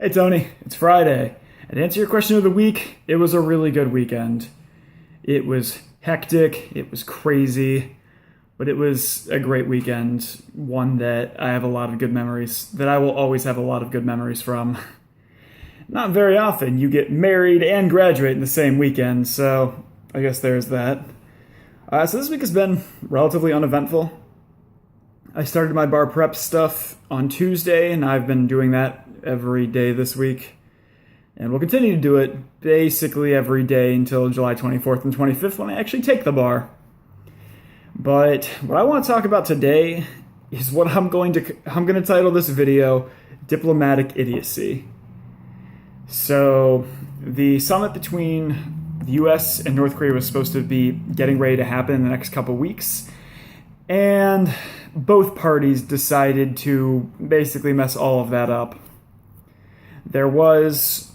Hey Tony, it's Friday. And to answer your question of the week, it was a really good weekend. It was hectic, it was crazy, but it was a great weekend. One that I have a lot of good memories, that I will always have a lot of good memories from. Not very often you get married and graduate in the same weekend, so I guess there's that. So this week has been relatively uneventful. I started my bar prep stuff on Tuesday, and I've been doing that every day this week. And we'll continue to do it basically every day until July 24th and 25th when I actually take the bar. But what I want to talk about today is what I'm going to title this video Diplomatic Idiocy. So the summit between the US and North Korea was supposed to be getting ready to happen in the next couple weeks. And both parties decided to basically mess all of that up. There was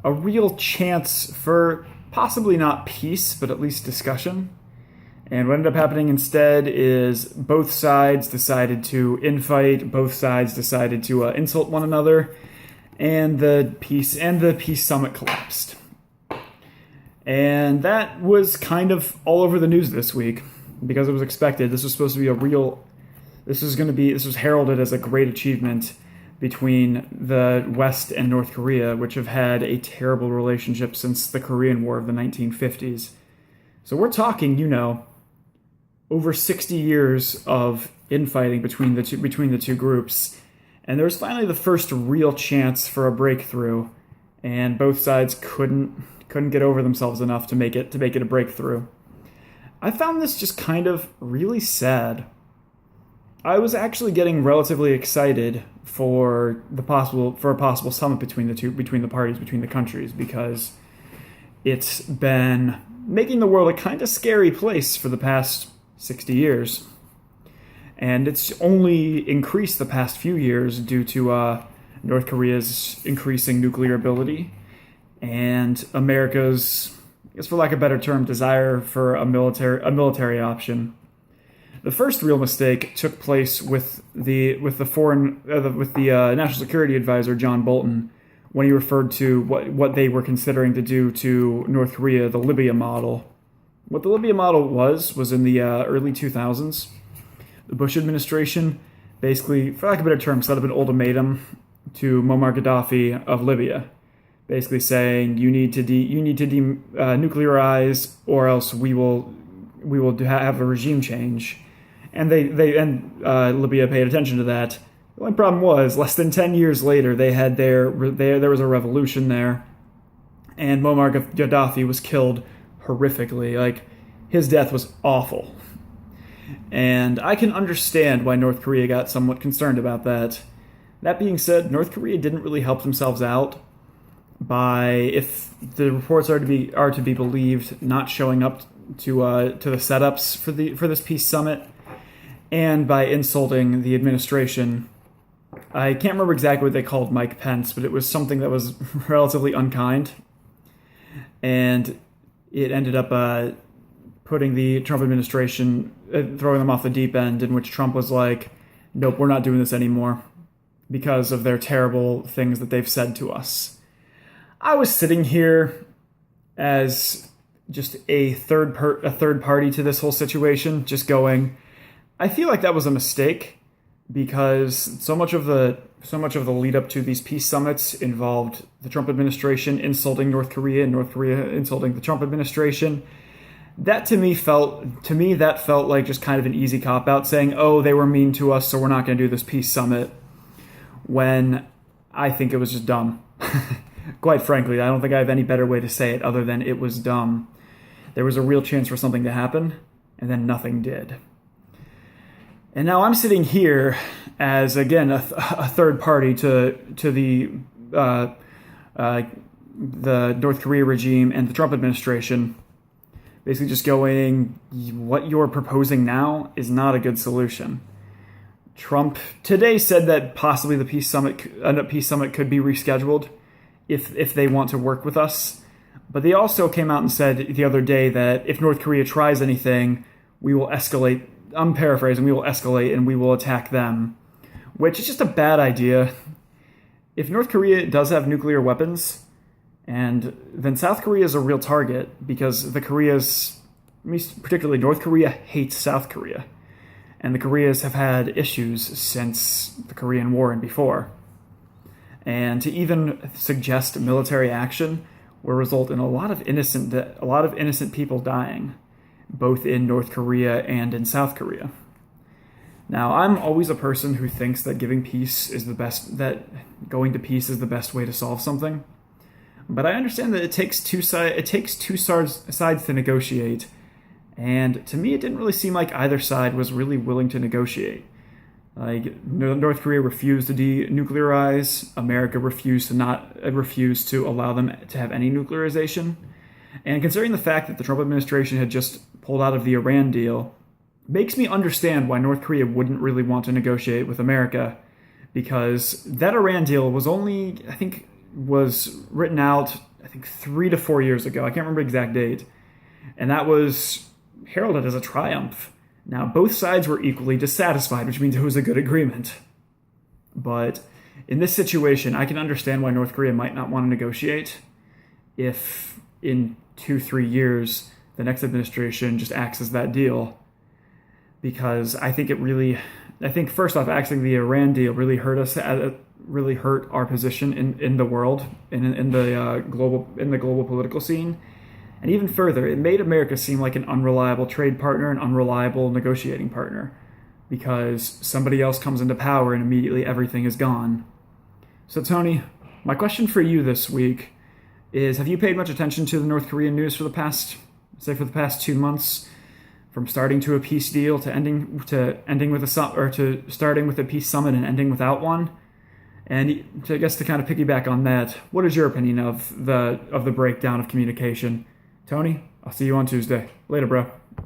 a real chance for possibly not peace, but at least discussion. And what ended up happening instead is both sides decided to infight, both sides decided to insult one another, and the peace summit collapsed. And that was kind of all over the news this week because it was expected. This was supposed to be this was heralded as a great achievement between the West and North Korea, which have had a terrible relationship since the Korean War of the 1950s. So we're talking, over 60 years of infighting between the two groups. And there was finally the first real chance for a breakthrough, and both sides couldn't get over themselves enough to make it a breakthrough. I found this just kind of really sad. I was actually getting relatively excited for a possible summit between the parties, between the countries, because it's been making the world a kind of scary place for the past 60 years. And it's only increased the past few years due to North Korea's increasing nuclear ability and America's, I guess for lack of a better term, desire for a military option. The first real mistake took place with the National Security Advisor John Bolton when he referred to what they were considering to do to North Korea, the Libya model. What the Libya model was in the early 2000s. The Bush administration basically, for lack of a better term, set up an ultimatum to Muammar Gaddafi of Libya, basically saying you need to denuclearize or else we will have a regime change. And Libya paid attention to that. The only problem was, less than 10 years later, there was a revolution there, and Muammar Gaddafi was killed horrifically. Like, his death was awful. And I can understand why North Korea got somewhat concerned about that. That being said, North Korea didn't really help themselves out by, if the reports are to be believed, not showing up to the setups for this peace summit, and by insulting the administration. I can't remember exactly what they called Mike Pence, but it was something that was relatively unkind. And it ended up putting the Trump administration, throwing them off the deep end, in which Trump was like, nope, we're not doing this anymore because of their terrible things that they've said to us. I was sitting here as just a third party to this whole situation, just going, I feel like that was a mistake because so much of the lead up to these peace summits involved the Trump administration insulting North Korea and North Korea insulting the Trump administration. That to me felt like just kind of an easy cop out, saying, "Oh, they were mean to us, so we're not going to do this peace summit." When I think it was just dumb. Quite frankly, I don't think I have any better way to say it other than it was dumb. There was a real chance for something to happen, and then nothing did. And now I'm sitting here as, again, a third party to the North Korea regime and the Trump administration, basically just going, what you're proposing now is not a good solution. Trump today said that possibly the peace summit could be rescheduled if they want to work with us. But they also came out and said the other day that if North Korea tries anything, we will escalate. I'm paraphrasing, we will escalate and we will attack them, which is just a bad idea. if North Korea does have nuclear weapons, and then South Korea is a real target because the Koreas, particularly North Korea, hates South Korea. And the Koreas have had issues since the Korean War and before. And to even suggest military action will result in a lot of innocent people dying, both in North Korea and in South Korea. Now, I'm always a person who thinks that going to peace is the best way to solve something. But I understand that it takes two sides to negotiate. And to me, it didn't really seem like either side was really willing to negotiate. Like, North Korea refused to denuclearize. America refused to allow them to have any nuclearization. And considering the fact that the Trump administration had just pulled out of the Iran deal, makes me understand why North Korea wouldn't really want to negotiate with America, because that Iran deal was written out 3 to 4 years ago. I can't remember the exact date. And that was heralded as a triumph. Now, both sides were equally dissatisfied, which means it was a good agreement. But in this situation, I can understand why North Korea might not want to negotiate if in 2-3 years the next administration just axes that deal. Because I think first off, axing the Iran deal really hurt our position in the world, in the global political scene. And even further, it made America seem like an unreliable trade partner, an unreliable negotiating partner, because somebody else comes into power and immediately everything is gone. So, Tony, my question for you this week is, have you paid much attention to the North Korean news for the past 2 months, from starting to a peace deal to starting with a peace summit and ending without one? And I guess to kind of piggyback on that, what is your opinion of the breakdown of communication? Tony, I'll see you on Tuesday. Later, bro.